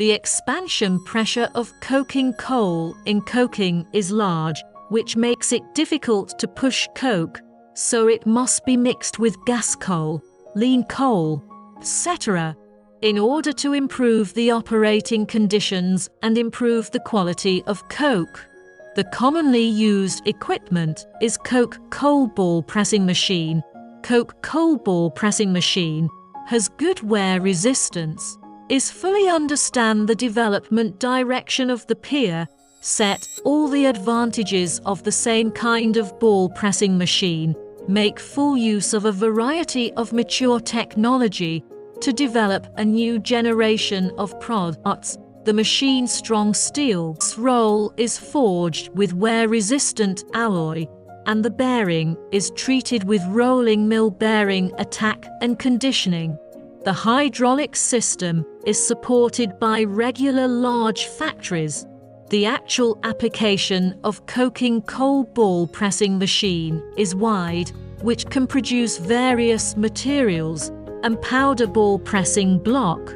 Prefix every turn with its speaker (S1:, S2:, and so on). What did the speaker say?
S1: The expansion pressure of coking coal in coking is large, which makes it difficult to push coke, so it must be mixed with gas coal, lean coal, etc., in order to improve the operating conditions and improve the quality of coke. The commonly used equipment is coke coal ball pressing machine. Coke coal ball pressing machine has good wear resistance, is fully understand the development direction of the pier, set all the advantages of the same kind of ball pressing machine, make full use of a variety of mature technology to develop a new generation of products. The machine's strong steel roll is forged with wear-resistant alloy, and the bearing is treated with rolling mill bearing attack and conditioning. The hydraulic system is supported by regular large factories. The actual application of coking coal ball pressing machine is wide, which can produce various materials, and powder ball pressing block,